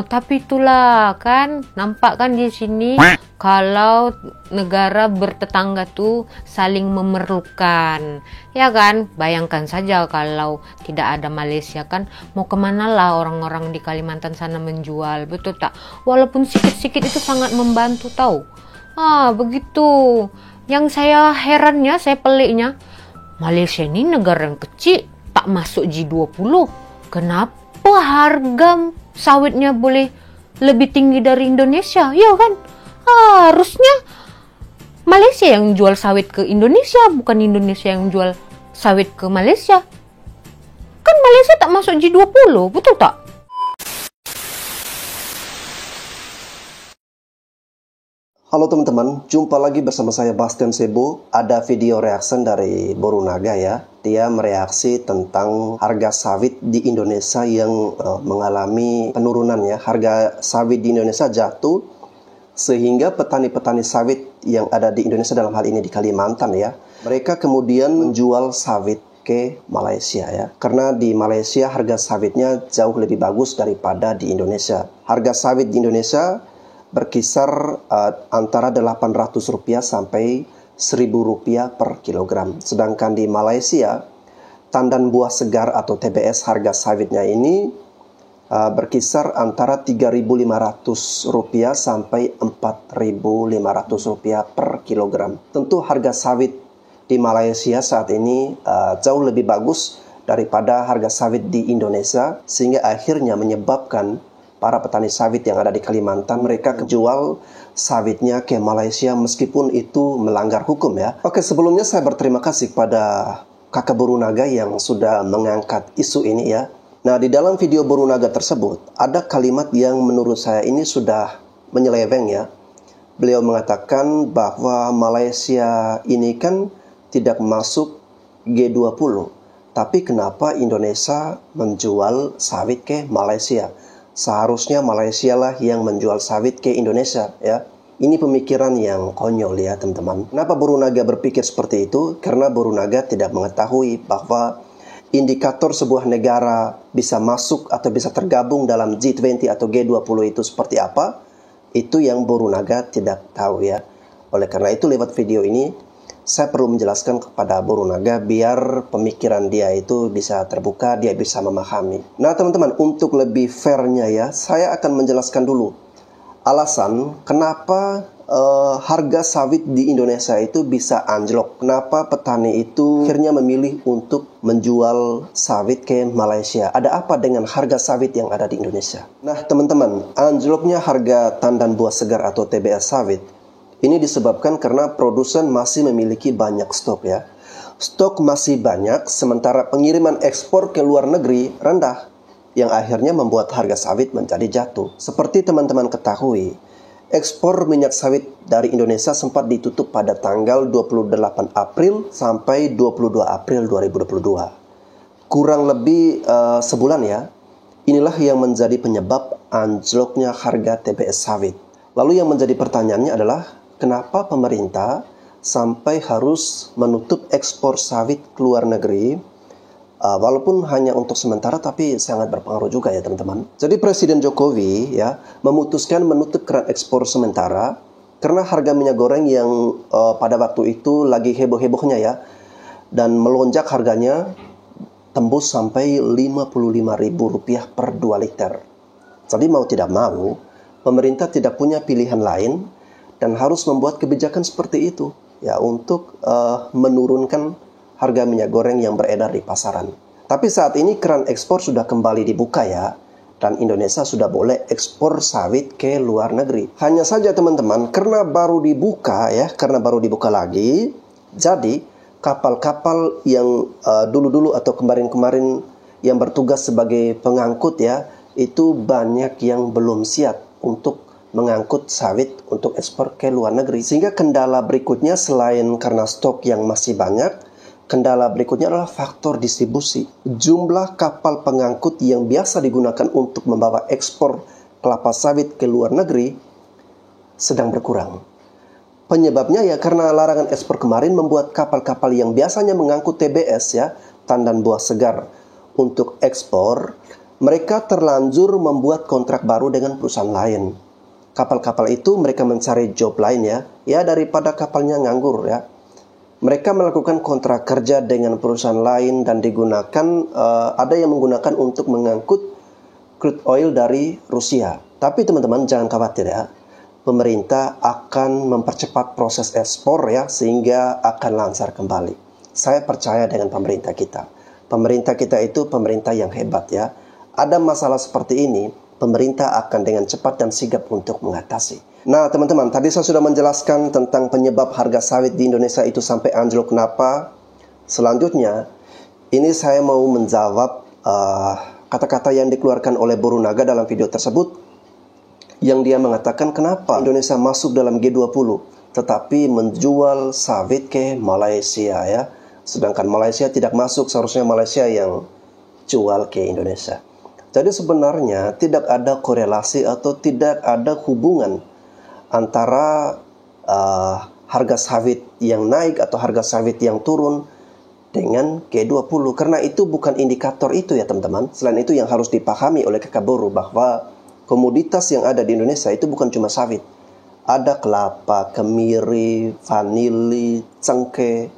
Tapi itulah kan, nampak kan di sini kalau negara bertetangga tuh saling memerlukan, ya kan? Bayangkan saja kalau tidak ada Malaysia kan, mau kemana lah orang-orang di Kalimantan sana menjual, betul tak? Walaupun sikit-sikit itu sangat membantu tahu. Begitu. Yang saya herannya, saya peliknya, Malaysia ini negara yang kecil, tak masuk G20. Kenapa harga sawitnya boleh lebih tinggi dari Indonesia? Ya kan? Harusnya Malaysia yang jual sawit ke Indonesia, bukan Indonesia yang jual sawit ke Malaysia. Kan Malaysia tak masuk G20, betul tak? Halo teman-teman, jumpa lagi bersama saya Bastian Sebo. Ada video reaction dari Borunaga ya. Dia mereaksi tentang harga sawit di Indonesia yang mengalami penurunan ya. Harga sawit di Indonesia jatuh sehingga petani-petani sawit yang ada di Indonesia, dalam hal ini di Kalimantan ya, mereka kemudian menjual sawit ke Malaysia ya. Karena di Malaysia harga sawitnya jauh lebih bagus daripada di Indonesia. Harga sawit di Indonesia berkisar antara Rp800 sampai Rp1.000 per kilogram. Sedangkan di Malaysia, tandan buah segar atau TBS harga sawitnya ini berkisar antara Rp3.500 sampai Rp4.500 per kilogram. Tentu harga sawit di Malaysia saat ini jauh lebih bagus daripada harga sawit di Indonesia, sehingga akhirnya menyebabkan para petani sawit yang ada di Kalimantan, mereka jual sawitnya ke Malaysia meskipun itu melanggar hukum ya. Oke, sebelumnya saya berterima kasih kepada kakak Borunaga yang sudah mengangkat isu ini ya. Nah, di dalam video Borunaga tersebut, ada kalimat yang menurut saya ini sudah menyeleweng ya. Beliau mengatakan bahwa Malaysia ini kan tidak masuk G20. Tapi kenapa Indonesia menjual sawit ke Malaysia? Seharusnya Malaysia lah yang menjual sawit ke Indonesia ya. Ini pemikiran yang konyol ya teman-teman. Kenapa Borunaga berpikir seperti itu? Karena Borunaga tidak mengetahui bahwa indikator sebuah negara bisa masuk atau bisa tergabung dalam G20 atau G20 itu seperti apa. Itu yang Borunaga tidak tahu ya. Oleh karena itu lewat video ini saya perlu menjelaskan kepada Borunaga biar pemikiran dia itu bisa terbuka, dia bisa memahami. Nah teman-teman, untuk lebih fairnya ya, saya akan menjelaskan dulu alasan kenapa harga sawit di Indonesia itu bisa anjlok. Kenapa petani itu akhirnya memilih untuk menjual sawit ke Malaysia. Ada apa dengan harga sawit yang ada di Indonesia? Nah teman-teman, anjloknya harga tandan buah segar atau TBS sawit ini disebabkan karena produsen masih memiliki banyak stok ya. Stok masih banyak, sementara pengiriman ekspor ke luar negeri rendah, yang akhirnya membuat harga sawit menjadi jatuh. Seperti teman-teman ketahui, ekspor minyak sawit dari Indonesia sempat ditutup pada tanggal 28 April sampai 22 April 2022. Kurang lebih sebulan ya. Inilah yang menjadi penyebab anjloknya harga TBS sawit. Lalu yang menjadi pertanyaannya adalah, kenapa pemerintah sampai harus menutup ekspor sawit ke luar negeri, walaupun hanya untuk sementara tapi sangat berpengaruh juga ya teman-teman. Jadi Presiden Jokowi ya memutuskan menutup keran ekspor sementara karena harga minyak goreng yang pada waktu itu lagi heboh-hebohnya ya, dan melonjak harganya tembus sampai Rp55.000 per 2 liter. Jadi mau tidak mau, pemerintah tidak punya pilihan lain dan harus membuat kebijakan seperti itu ya untuk menurunkan harga minyak goreng yang beredar di pasaran. Tapi saat ini keran ekspor sudah kembali dibuka ya, dan Indonesia sudah boleh ekspor sawit ke luar negeri. Hanya saja teman-teman, karena baru dibuka lagi, jadi kapal-kapal yang dulu-dulu atau kemarin-kemarin yang bertugas sebagai pengangkut ya, itu banyak yang belum siap untuk mengangkut sawit untuk ekspor ke luar negeri. Sehingga kendala berikutnya selain karena stok yang masih banyak, kendala berikutnya adalah faktor distribusi. Jumlah kapal pengangkut yang biasa digunakan untuk membawa ekspor kelapa sawit ke luar negeri sedang berkurang. Penyebabnya ya karena larangan ekspor kemarin membuat kapal-kapal yang biasanya mengangkut TBS ya, tandan buah segar untuk ekspor, mereka terlanjur membuat kontrak baru dengan perusahaan lain. Kapal-kapal itu mereka mencari job lain ya daripada kapalnya nganggur ya. Mereka melakukan kontrak kerja dengan perusahaan lain dan digunakan, ada yang menggunakan untuk mengangkut crude oil dari Rusia. Tapi teman-teman jangan khawatir ya. Pemerintah akan mempercepat proses ekspor ya, sehingga akan lancar kembali. Saya percaya dengan pemerintah kita. Pemerintah kita itu pemerintah yang hebat ya. Ada masalah seperti ini, pemerintah akan dengan cepat dan sigap untuk mengatasi. Nah teman-teman, tadi saya sudah menjelaskan tentang penyebab harga sawit di Indonesia itu sampai anjlok kenapa. Selanjutnya, ini saya mau menjawab kata-kata yang dikeluarkan oleh Boru Naga dalam video tersebut, yang dia mengatakan kenapa Indonesia masuk dalam G20 tetapi menjual sawit ke Malaysia ya, sedangkan Malaysia tidak masuk, seharusnya Malaysia yang jual ke Indonesia. Jadi sebenarnya tidak ada korelasi atau tidak ada hubungan antara harga sawit yang naik atau harga sawit yang turun dengan G20, karena itu bukan indikator itu ya teman-teman. Selain itu yang harus dipahami oleh kakak Boru bahwa komoditas yang ada di Indonesia itu bukan cuma sawit. Ada kelapa, kemiri, vanili, cengkeh,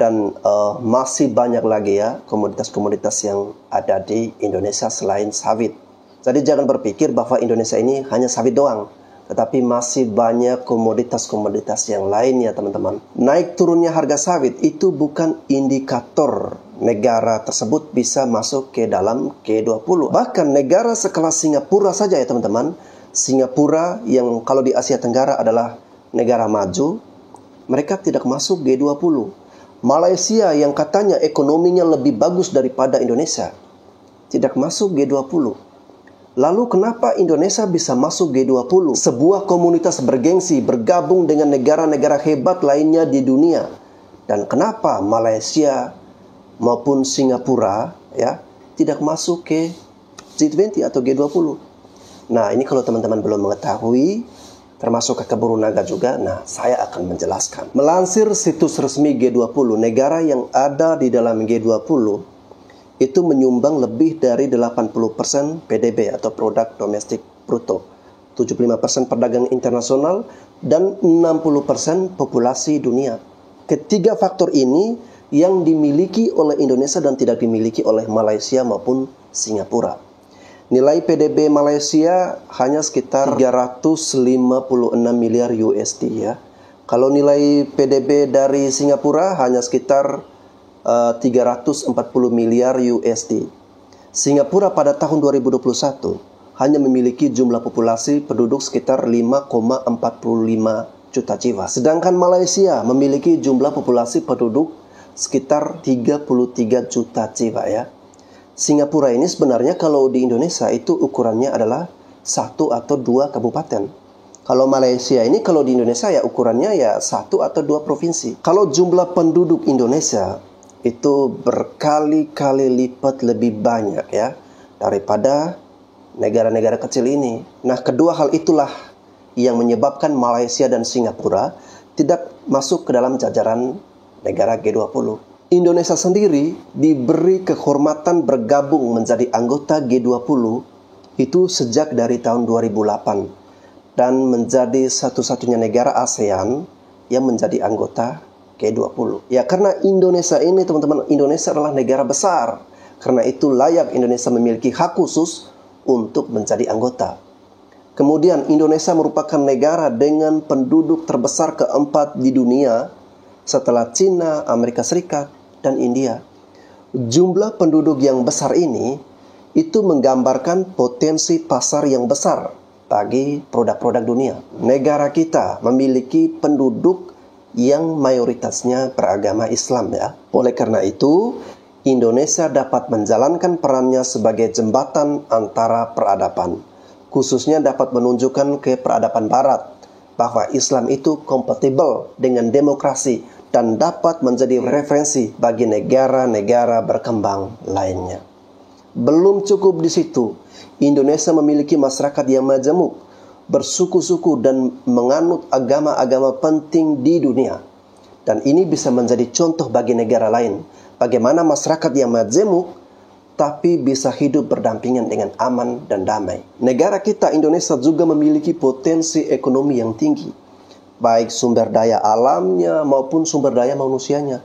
dan masih banyak lagi ya komoditas-komoditas yang ada di Indonesia selain sawit. Jadi jangan berpikir bahwa Indonesia ini hanya sawit doang, tetapi masih banyak komoditas-komoditas yang lain ya teman-teman. Naik turunnya harga sawit itu bukan indikator negara tersebut bisa masuk ke dalam G20. Bahkan negara sekelas Singapura saja ya teman-teman. Singapura yang kalau di Asia Tenggara adalah negara maju, mereka tidak masuk G20. Malaysia yang katanya ekonominya lebih bagus daripada Indonesia, tidak masuk G20. Lalu kenapa Indonesia bisa masuk G20? Sebuah komunitas bergengsi bergabung dengan negara-negara hebat lainnya di dunia. Dan kenapa Malaysia maupun Singapura ya tidak masuk ke G20 atau G20. Nah ini kalau teman-teman belum mengetahui, termasuk kakak Boru Naga juga, nah saya akan menjelaskan. Melansir situs resmi G20, negara yang ada di dalam G20 itu menyumbang lebih dari 80% PDB atau produk domestik bruto, 75% perdagangan internasional, dan 60% populasi dunia. Ketiga faktor ini yang dimiliki oleh Indonesia dan tidak dimiliki oleh Malaysia maupun Singapura. Nilai PDB Malaysia hanya sekitar 356 miliar USD ya. Kalau nilai PDB dari Singapura hanya sekitar 340 miliar USD. Singapura pada tahun 2021 hanya memiliki jumlah populasi penduduk sekitar 5,45 juta jiwa. Sedangkan Malaysia memiliki jumlah populasi penduduk sekitar 33 juta jiwa ya. Singapura ini sebenarnya kalau di Indonesia itu ukurannya adalah 1 atau 2 kabupaten. Kalau Malaysia ini kalau di Indonesia ya ukurannya ya 1 atau 2 provinsi. Kalau jumlah penduduk Indonesia itu berkali-kali lipat lebih banyak ya daripada negara-negara kecil ini. Nah kedua hal itulah yang menyebabkan Malaysia dan Singapura tidak masuk ke dalam jajaran negara G20. Indonesia sendiri diberi kehormatan bergabung menjadi anggota G20 itu sejak dari tahun 2008 dan menjadi satu-satunya negara ASEAN yang menjadi anggota G20. Ya karena Indonesia ini teman-teman, Indonesia adalah negara besar. Karena itu layak Indonesia memiliki hak khusus untuk menjadi anggota. Kemudian Indonesia merupakan negara dengan penduduk terbesar keempat di dunia setelah Cina, Amerika Serikat, dan India. Jumlah penduduk yang besar ini itu menggambarkan potensi pasar yang besar bagi produk-produk dunia. Negara kita memiliki penduduk yang mayoritasnya beragama Islam ya. Oleh karena itu, Indonesia dapat menjalankan perannya sebagai jembatan antara peradaban. Khususnya dapat menunjukkan ke peradaban Barat bahwa Islam itu kompatibel dengan demokrasi dan dapat menjadi referensi bagi negara-negara berkembang lainnya. Belum cukup di situ, Indonesia memiliki masyarakat yang majemuk, bersuku-suku dan menganut agama-agama penting di dunia. Dan ini bisa menjadi contoh bagi negara lain, bagaimana masyarakat yang majemuk tapi bisa hidup berdampingan dengan aman dan damai. Negara kita Indonesia juga memiliki potensi ekonomi yang tinggi, baik sumber daya alamnya maupun sumber daya manusianya.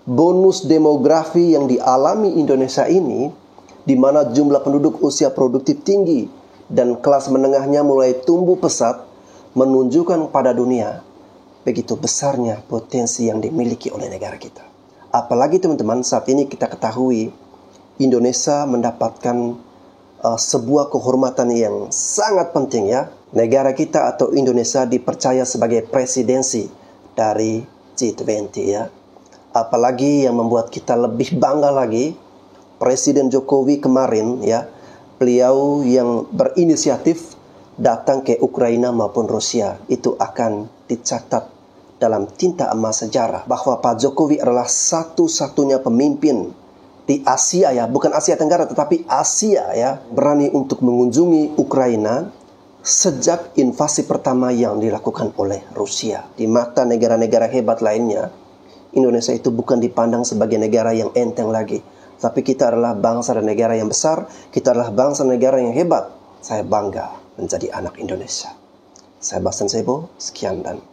Bonus demografi yang dialami Indonesia ini, di mana jumlah penduduk usia produktif tinggi dan kelas menengahnya mulai tumbuh pesat, menunjukkan pada dunia begitu besarnya potensi yang dimiliki oleh negara kita. Apalagi teman-teman, saat ini kita ketahui Indonesia mendapatkan sebuah kehormatan yang sangat penting ya. Negara kita atau Indonesia dipercaya sebagai presidensi dari G20 ya. Apalagi yang membuat kita lebih bangga lagi, Presiden Jokowi kemarin ya, beliau yang berinisiatif datang ke Ukraina maupun Rusia, itu akan dicatat dalam tinta emas sejarah bahwa Pak Jokowi adalah satu-satunya pemimpin di Asia ya, bukan Asia Tenggara tetapi Asia ya, berani untuk mengunjungi Ukraina sejak invasi pertama yang dilakukan oleh Rusia. Di mata negara-negara hebat lainnya, Indonesia itu bukan dipandang sebagai negara yang enteng lagi, tapi kita adalah bangsa dan negara yang besar, kita adalah bangsa dan negara yang hebat. Saya bangga menjadi anak Indonesia. Saya Bastian Sebo, sekian dan